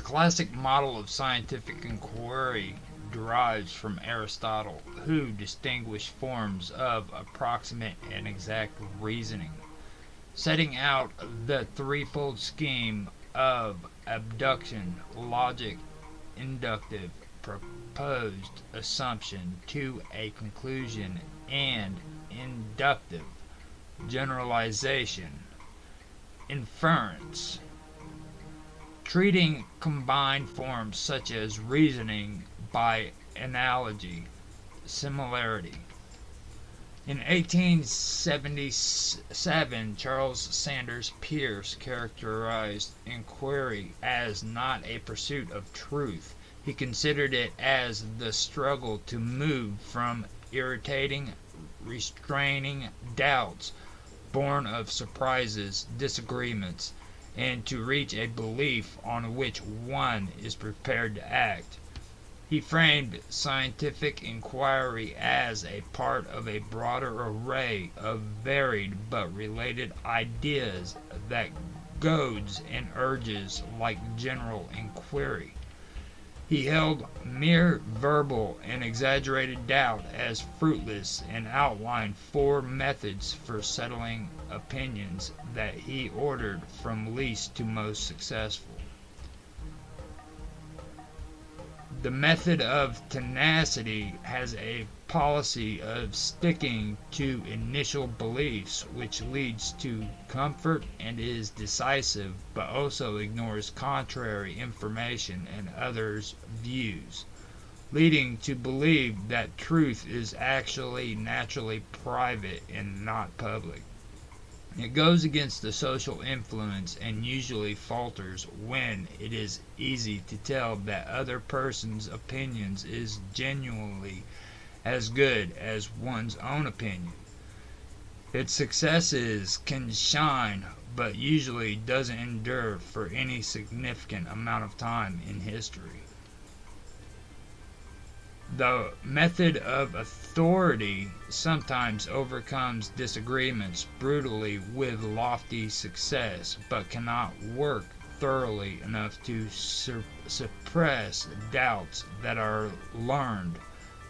classic model of scientific inquiry derives from Aristotle, who distinguished forms of approximate and exact reasoning, setting out the threefold scheme of abduction, logic, inductive, proposed assumption to a conclusion, and inductive generalization, inference, treating combined forms such as reasoning by analogy, similarity. In 1877, Charles Sanders Peirce characterized inquiry as not a pursuit of truth. He considered it as the struggle to move from irritating, restraining doubts born of surprises, disagreements, and to reach a belief on which one is prepared to act. He framed scientific inquiry as a part of a broader array of varied but related ideas that goads and urges like general inquiry. He held mere verbal and exaggerated doubt as fruitless and outlined four methods for settling opinions that he ordered from least to most successful. The method of tenacity has a policy of sticking to initial beliefs, which leads to comfort and is decisive, but also ignores contrary information and others' views, leading to believe that truth is actually naturally private and not public. It goes against the social influence and usually falters when it is easy to tell that other person's opinions is genuinely as good as one's own opinion. Its successes can shine, but usually doesn't endure for any significant amount of time in history. The method of authority sometimes overcomes disagreements brutally with lofty success, but cannot work thoroughly enough to suppress doubts that are learned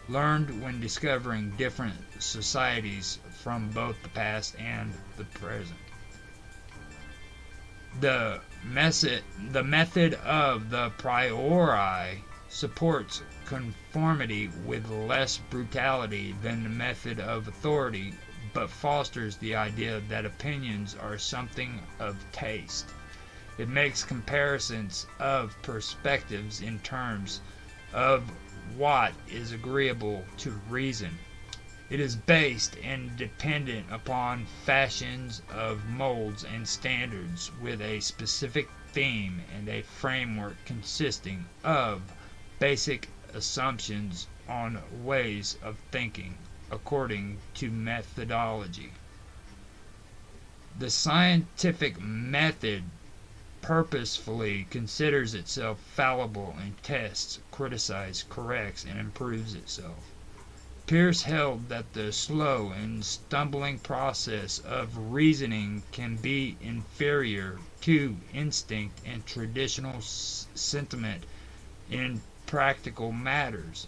when discovering different societies from both the past and the present. The method of the priori supports conformity with less brutality than the method of authority, but fosters the idea that opinions are something of taste. It makes comparisons of perspectives in terms of what is agreeable to reason. It is based and dependent upon fashions of molds and standards with a specific theme and a framework consisting of basic assumptions on ways of thinking according to methodology. The scientific method purposefully considers itself fallible and tests, criticizes, corrects, and improves itself. Peirce held that the slow and stumbling process of reasoning can be inferior to instinct and traditional sentiment in practical matters.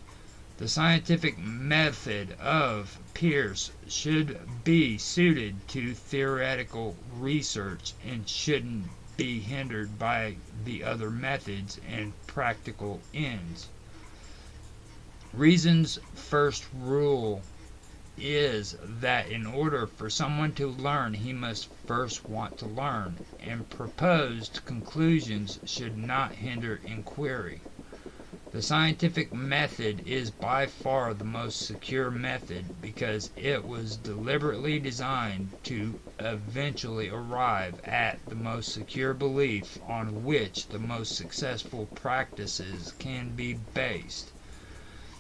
The scientific method of Peirce should be suited to theoretical research and shouldn't be hindered by the other methods and practical ends. Reason's first rule is that in order for someone to learn, he must first want to learn, and proposed conclusions should not hinder inquiry. The scientific method is by far the most secure method because it was deliberately designed to eventually arrive at the most secure belief on which the most successful practices can be based.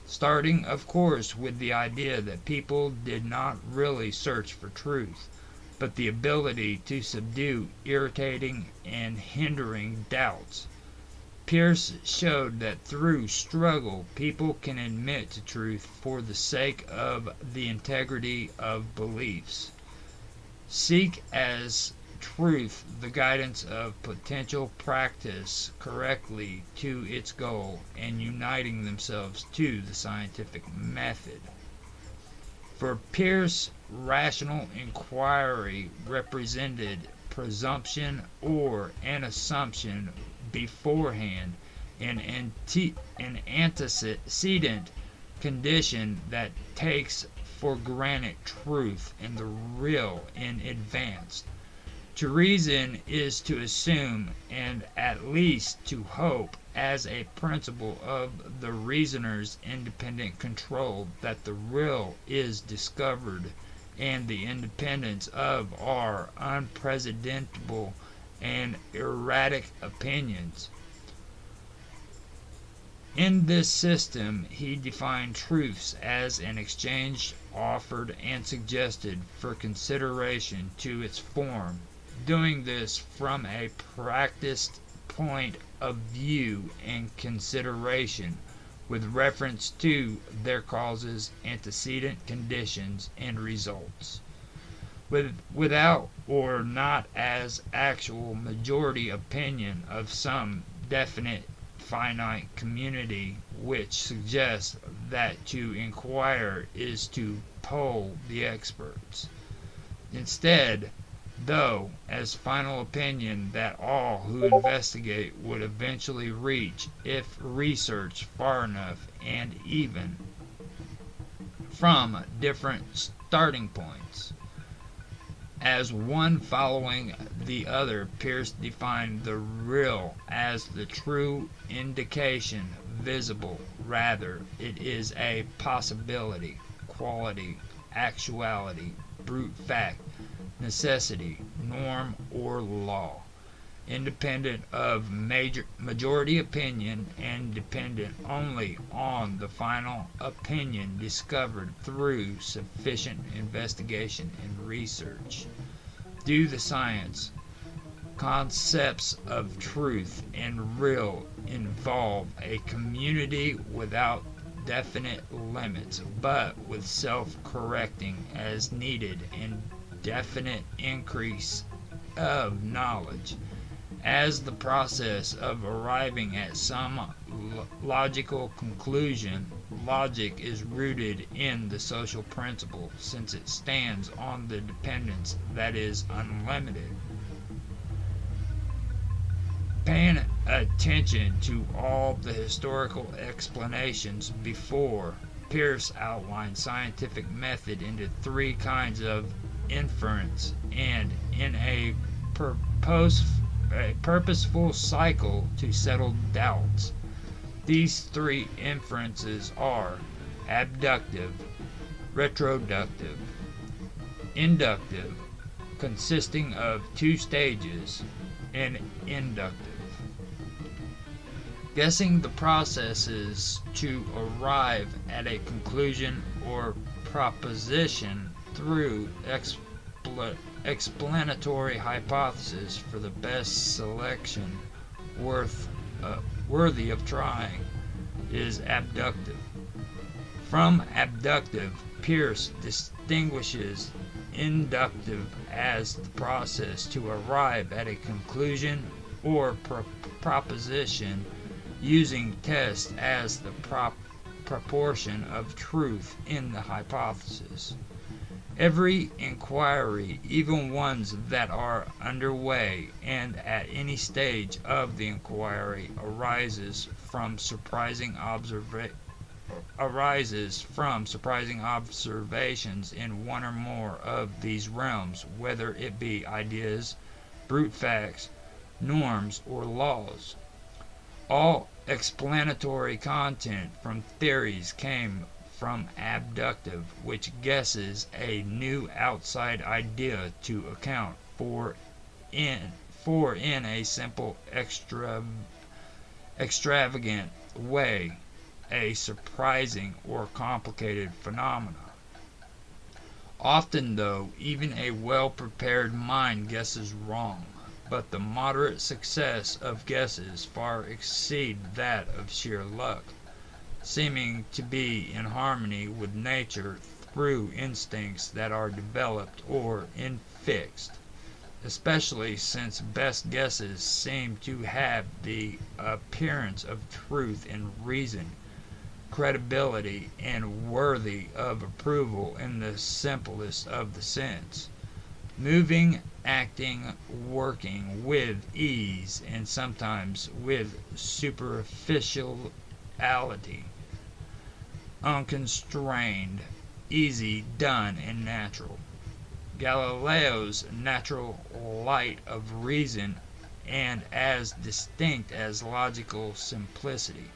Starting, of course, with the idea that people did not really search for truth, but the ability to subdue irritating and hindering doubts. Peirce showed that through struggle, people can admit to truth for the sake of the integrity of beliefs. Seek as truth the guidance of potential practice correctly to its goal and uniting themselves to the scientific method. For Peirce, rational inquiry represented presumption or an assumption beforehand, an antecedent condition that takes for granted truth and the real in advance. To reason is to assume, and at least to hope, as a principle of the reasoner's independent control, that the real is discovered, and the independence of our unprecedentable and erratic opinions. In this system he defined truths as an exchange offered and suggested for consideration to its form, doing this from a practiced point of view and consideration with reference to their causes, antecedent conditions, and results, without or not as actual majority opinion of some definite finite community, which suggests that to inquire is to poll the experts. Instead, though, as final opinion that all who investigate would eventually reach if researched far enough, and even from different starting points. As one following the other, Peirce defined the real as the true indication visible. Rather, it is a possibility, quality, actuality, brute fact, necessity, norm, or law, independent of majority opinion and dependent only on the final opinion discovered through sufficient investigation and research. Do the science concepts of truth and real involve a community without definite limits, but with self-correcting as needed and definite increase of knowledge, as the process of arriving at some logical conclusion. Logic is rooted in the social principle, since it stands on the dependence that is unlimited. Paying attention to all the historical explanations before, Peirce outlined scientific method into three kinds of inference, and in a purposeful cycle to settle doubts. These three inferences are abductive, retroductive, inductive, consisting of two stages, and inductive. Guessing the processes to arrive at a conclusion or proposition through explanatory hypothesis for the best selection worthy of trying is abductive. From abductive, Peirce distinguishes inductive as the process to arrive at a conclusion or proposition using test as the proportion of truth in the hypothesis. Every inquiry, even ones that are underway and at any stage of the inquiry, arises from surprising observations in one or more of these realms, whether it be ideas, brute facts, norms, or laws. All explanatory content from theories came from abductive, which guesses a new outside idea to account for in a simple extravagant way a surprising or complicated phenomena. Often, though, even a well-prepared mind guesses wrong, but the moderate success of guesses far exceed that of sheer luck, seeming to be in harmony with nature through instincts that are developed or infixed. especially since best guesses seem to have the appearance of truth and reason, credibility, and worthy of approval in the simplest of the sense. Moving, acting, working with ease and sometimes with superficiality, unconstrained, easy, done, and natural. Galileo's natural light of reason and as distinct as logical simplicity.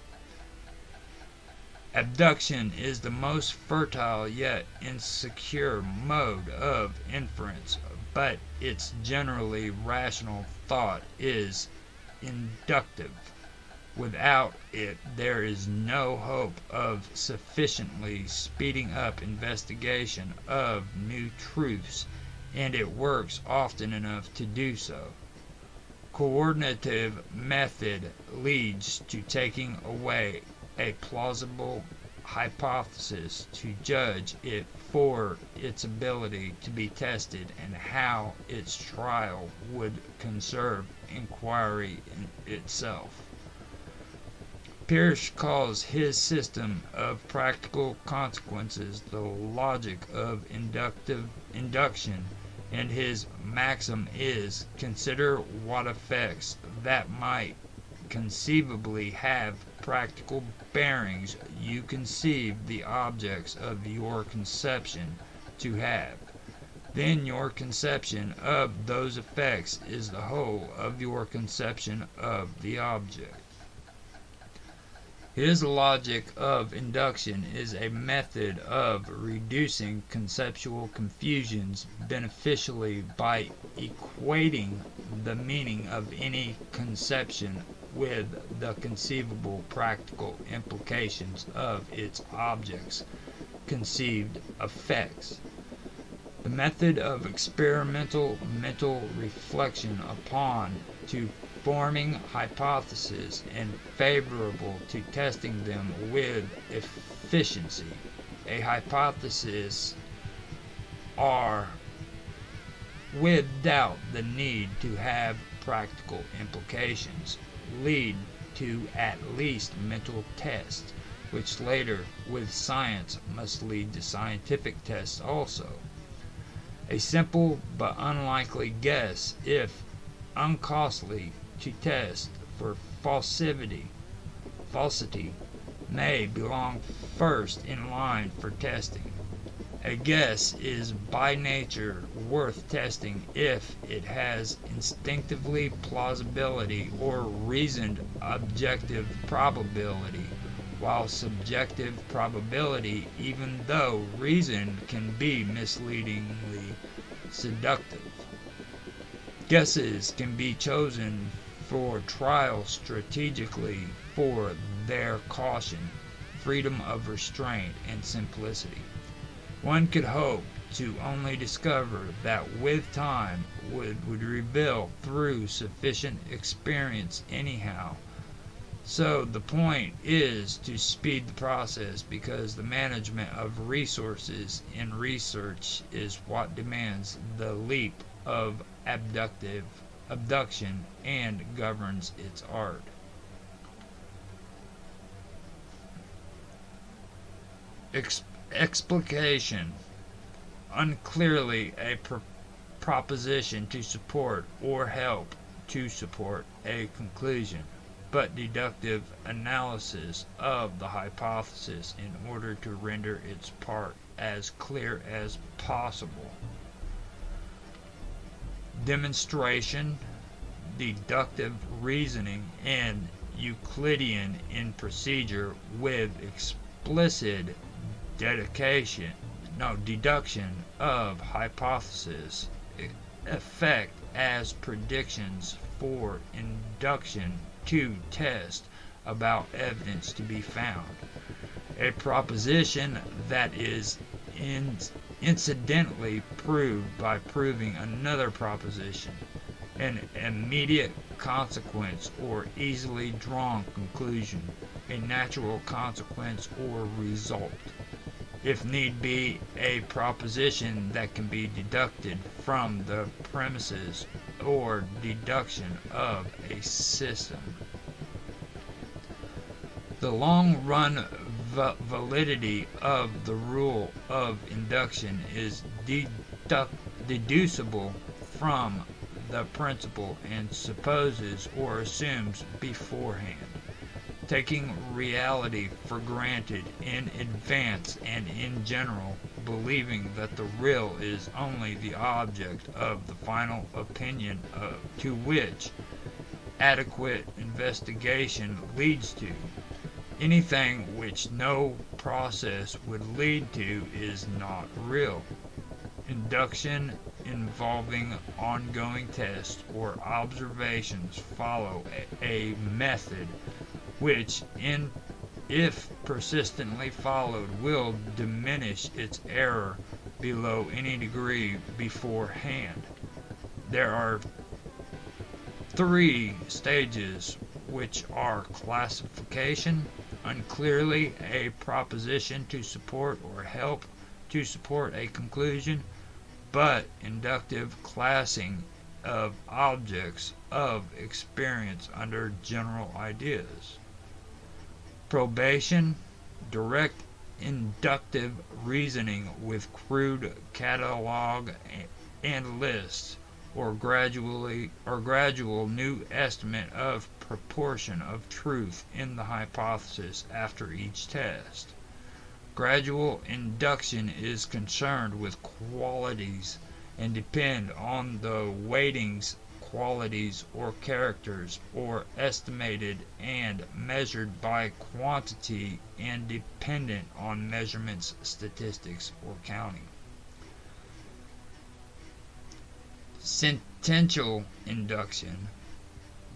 Abduction is the most fertile yet insecure mode of inference, but its generally rational thought is inductive. Without it there is no hope of sufficiently speeding up investigation of new truths, and it works often enough to do so. Coordinative method leads to taking away a plausible hypothesis to judge it for its ability to be tested and how its trial would conserve inquiry in itself. Peirce calls his system of practical consequences the logic of induction, and his maxim is, consider what effects that might conceivably have practical bearings you conceive the objects of your conception to have. Then your conception of those effects is the whole of your conception of the object. His logic of induction is a method of reducing conceptual confusions beneficially by equating the meaning of any conception with the conceivable practical implications of its object's conceived effects. The method of experimental mental reflection upon to forming hypotheses and favorable to testing them with efficiency. A hypothesis are without the need to have practical implications lead to at least mental tests, which later with science must lead to scientific tests also. A simple but unlikely guess, if uncostly to test for falsity, may belong first in line for testing. A guess is by nature worth testing if it has instinctively plausibility or reasoned objective probability, while subjective probability, even though reasoned, can be misleadingly seductive. Guesses can be chosen for trial strategically for their caution, freedom of restraint, and simplicity. One could hope to only discover that with time would reveal through sufficient experience anyhow. So the point is to speed the process, because the management of resources in research is what demands the leap of abduction and governs its art. Explication: unclearly a proposition to support or help to support a conclusion, but deductive analysis of the hypothesis in order to render its part as clear as possible. Demonstration: deductive reasoning and Euclidean in procedure with explicit deduction of hypotheses effect as predictions for induction to test about evidence to be found. A proposition that is incidentally proved by proving another proposition, an immediate consequence or easily drawn conclusion, a natural consequence or result. if need be, a proposition that can be deducted from the premises or deduction of a system. The long-run validity of the rule of induction is deducible from the principle and supposes or assumes beforehand, taking reality for granted in advance and in general, believing that the real is only the object of the final opinion to which adequate investigation leads to. Anything which no process would lead to is not real. Induction involving ongoing tests or observations follow a method which, if persistently followed, will diminish its error below any degree beforehand. There are three stages, which are classification, unclearly a proposition to support or help to support a conclusion, but inductive classing of objects of experience under general ideas. Probation, direct inductive reasoning with crude catalog and lists, or gradual new estimate of proportion of truth in the hypothesis after each test. Gradual induction is concerned with qualities and depend on the weightings, qualities, or characters, or estimated and measured by quantity and dependent on measurements, statistics, or counting. Sentential induction.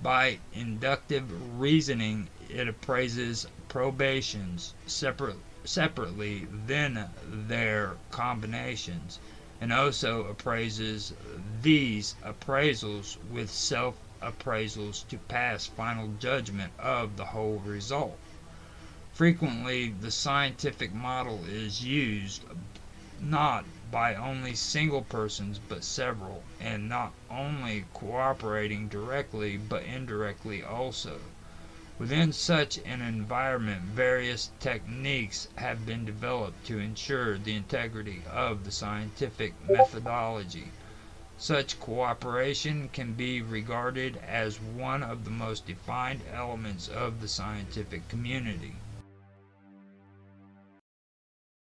By inductive reasoning, it appraises probations separately, then their combinations, and also appraises these appraisals with self-appraisals to pass final judgment of the whole result. Frequently, the scientific model is used not by only single persons but several, and not only cooperating directly but indirectly also. Within such an environment, various techniques have been developed to ensure the integrity of the scientific methodology. Such cooperation can be regarded as one of the most defined elements of the scientific community.